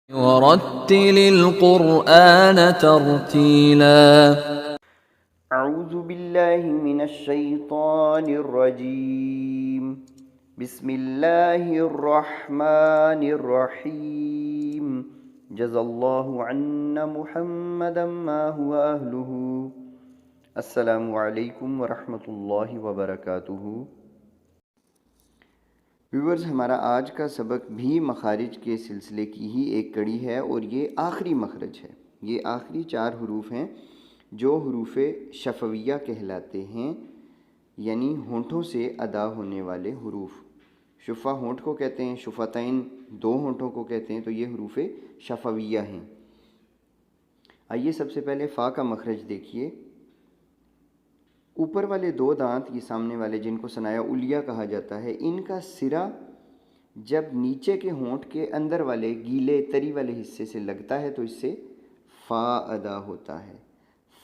ورتل القرآن ترتيلا اعوذ باللہ من الشیطان الرجیم بسم اللہ الرحمن الرحیم جزا اللہ عنا محمدا ما هو اہلہ۔ السلام علیکم ورحمۃ اللہ وبرکاتہ۔ ویورز، ہمارا آج کا سبق بھی مخارج کے سلسلے کی ہی ایک کڑی ہے، اور یہ آخری مخرج ہے۔ یہ آخری 4 حروف ہیں جو حروف شفویہ کہلاتے ہیں، یعنی ہونٹوں سے ادا ہونے والے حروف۔ شفا ہونٹ کو کہتے ہیں، شفتین 2 ہونٹوں کو کہتے ہیں، تو یہ حروف شفویہ ہیں۔ آئیے سب سے پہلے فا کا مخرج دیکھیے۔ اوپر والے 2 دانت، یہ سامنے والے جن کو ثنایا علیہ کہا جاتا ہے، ان کا سرا جب نیچے کے ہونٹ کے اندر والے گیلے تری والے حصے سے لگتا ہے تو اس سے فا ادا ہوتا ہے،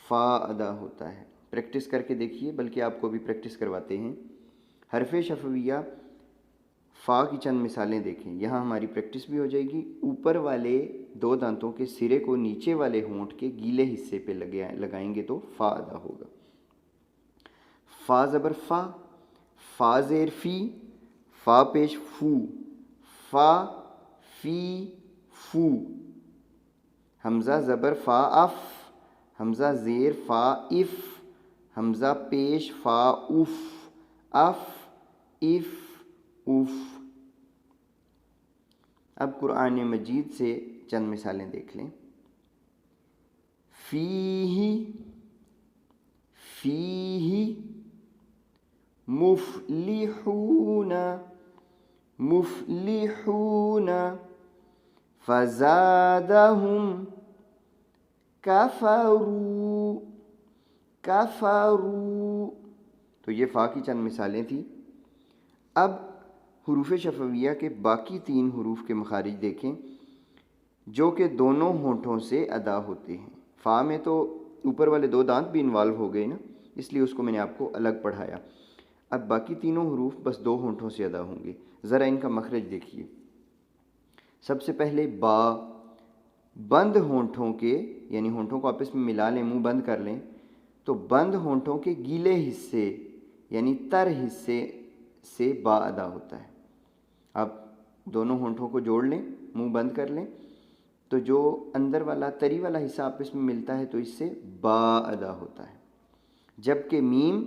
فا ادا ہوتا ہے۔ پریکٹس کر کے دیکھیے، بلکہ آپ کو بھی پریکٹس کرواتے ہیں۔ حرف شفویہ فا کی چند مثالیں دیکھیں، یہاں ہماری پریکٹس بھی ہو جائے گی۔ اوپر والے 2 دانتوں کے سرے کو نیچے والے ہونٹ کے گیلے حصے پہ لگائیں گے تو فا ادا ہوگا۔ فا زبر فا، فا زیر فی، فا پیش فو، فا فی فو۔ حمزہ زبر فا اف، حمزہ زیر فا اف، حمزہ پیش فا اف، اف اف اف۔ اب قرآن مجید سے چند مثالیں دیکھ لیں۔ فیہ، فیہ مفلحون، مفلحون۔ فزادہم کفروا، کفروا۔ تو یہ فا کی چند مثالیں تھیں۔ اب حروف شفویہ کے باقی 3 حروف کے مخارج دیکھیں جو کہ دونوں ہونٹوں سے ادا ہوتے ہیں۔ فا میں تو اوپر والے 2 دانت بھی انوالو ہو گئے نا، اس لیے اس کو میں نے آپ کو الگ پڑھایا۔ اب باقی تینوں حروف بس 2 ہونٹوں سے ادا ہوں گے۔ ذرا ان کا مخرج دیکھیے۔ سب سے پہلے با، بند ہونٹوں کے، یعنی ہونٹوں کو آپس میں ملا لیں، منہ بند کر لیں، تو بند ہونٹوں کے گیلے حصے یعنی تر حصے سے با ادا ہوتا ہے۔ آپ دونوں ہونٹوں کو جوڑ لیں، منہ بند کر لیں، تو جو اندر والا تری والا حصہ آپس میں ملتا ہے تو اس سے با ادا ہوتا ہے۔ جبکہ میم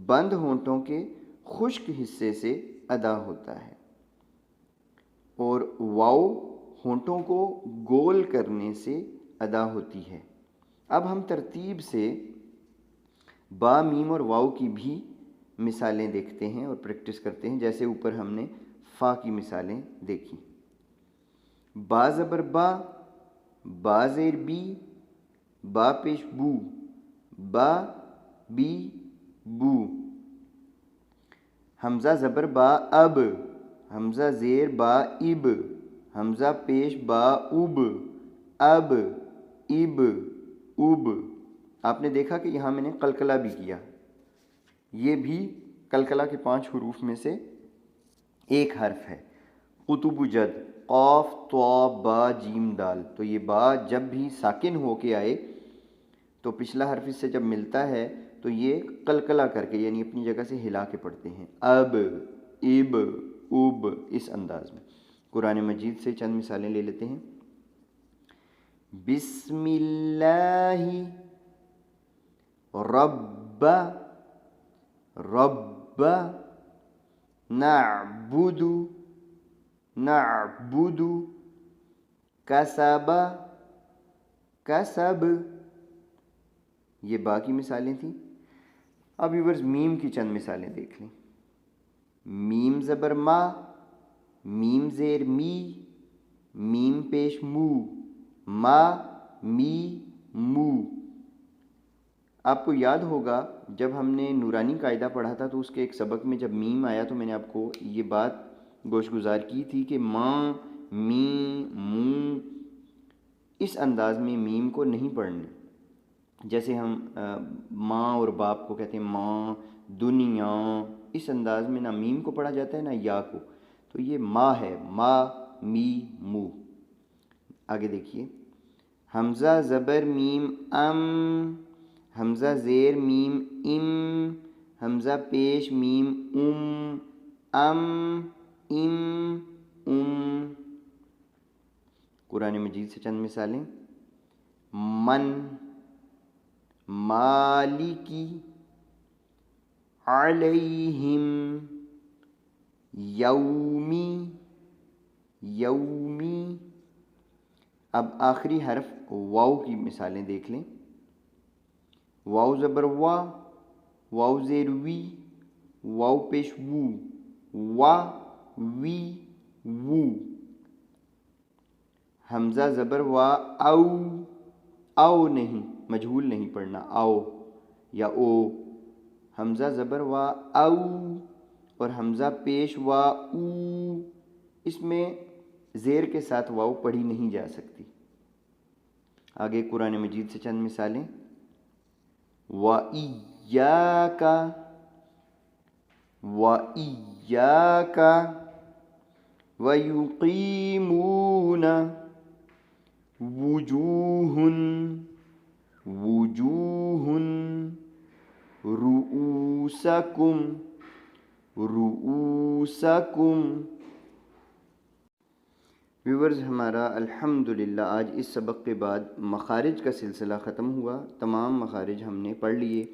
بند ہونٹوں کے خشک حصے سے ادا ہوتا ہے، اور واؤ ہونٹوں کو گول کرنے سے ادا ہوتی ہے۔ اب ہم ترتیب سے با، میم اور واؤ کی بھی مثالیں دیکھتے ہیں اور پریکٹس کرتے ہیں، جیسے اوپر ہم نے فا کی مثالیں دیکھی۔ با زبر با، با زیر بی، با پیش بو، با بی بو۔ حمزہ زبر با اب، حمزہ زیر با اب، حمزہ پیش با اب، اب اب اب۔ آپ نے دیکھا کہ یہاں میں نے قلقلہ بھی کیا، یہ بھی قلقلہ کے 5 حروف میں سے ایک حرف ہے۔ قطب جد، قاف طا با جیم دال، تو یہ با جب بھی ساکن ہو کے آئے تو پچھلا حرف اس سے جب ملتا ہے تو یہ قلقلہ کر کے، یعنی اپنی جگہ سے ہلا کے پڑھتے ہیں، اب اب اب، اس انداز میں۔ قرآن مجید سے چند مثالیں لے لیتے ہیں۔ بسم اللہ رب، رب، نعبد، نعبد، کسب، کسب۔ یہ باقی مثالیں تھیں۔ اب ویورز میم کی چند مثالیں دیکھ لیں۔ میم زبر ما، میم زیر می، میم پیش مو، ما می مو۔ آپ کو یاد ہوگا جب ہم نے نورانی قاعدہ پڑھا تھا تو اس کے ایک سبق میں جب میم آیا تو میں نے آپ کو یہ بات گوش گزار کی تھی کہ ماں، می، مو، اس انداز میں میم کو نہیں پڑھنا۔ جیسے ہم ماں اور باپ کو کہتے ہیں ماں، دنیا، اس انداز میں نہ میم کو پڑھا جاتا ہے نہ یا کو، تو یہ ما ہے، ما می مو۔ آگے دیکھیے، حمزہ زبر میم ام، حمزہ زیر میم ام، حمزہ پیش میم ام ام۔ قرآن مجید سے چند مثالیں، من، مالکی، علیہم، یومی، یومی۔ اب آخری حرف واو کی مثالیں دیکھ لیں، واو زبر وا، واو زیر وی، واو پیش وو، وا، وی، وو۔ حمزہ زبر وا او، او نہیں، مجہول نہیں پڑھنا، او یا او۔ حمزہ زبر وا او اور حمزہ پیش وا او، اس میں زیر کے ساتھ واو پڑھی نہیں جا سکتی۔ آگے قرآن مجید سے چند مثالیں، وَإِيَّاكَ، وَإِيَّاكَ، وَيُقِيمُونَ، وُجُوهٌ، وُجُوهٌ، رُؤُوسَكُمْ، رُؤُوسَكُمْ۔ ویورز، ہمارا الحمدللہ آج اس سبق کے بعد مخارج کا سلسلہ ختم ہوا۔ تمام مخارج ہم نے پڑھ لیے۔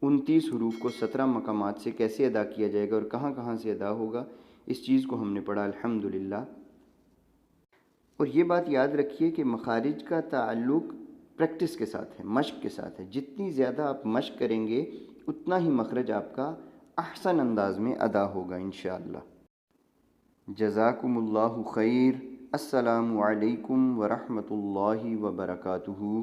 29 حروف کو 17 مقامات سے کیسے ادا کیا جائے گا اور کہاں کہاں سے ادا ہوگا، اس چیز کو ہم نے پڑھا الحمدللہ۔ اور یہ بات یاد رکھیے کہ مخارج کا تعلق پریکٹس کے ساتھ ہے، مشق کے ساتھ ہے۔ جتنی زیادہ آپ مشق کریں گے اتنا ہی مخرج آپ کا احسن انداز میں ادا ہوگا انشاءاللہ۔ جزاکم اللہ خیر۔ السلام علیکم ورحمۃ اللہ وبرکاتہ۔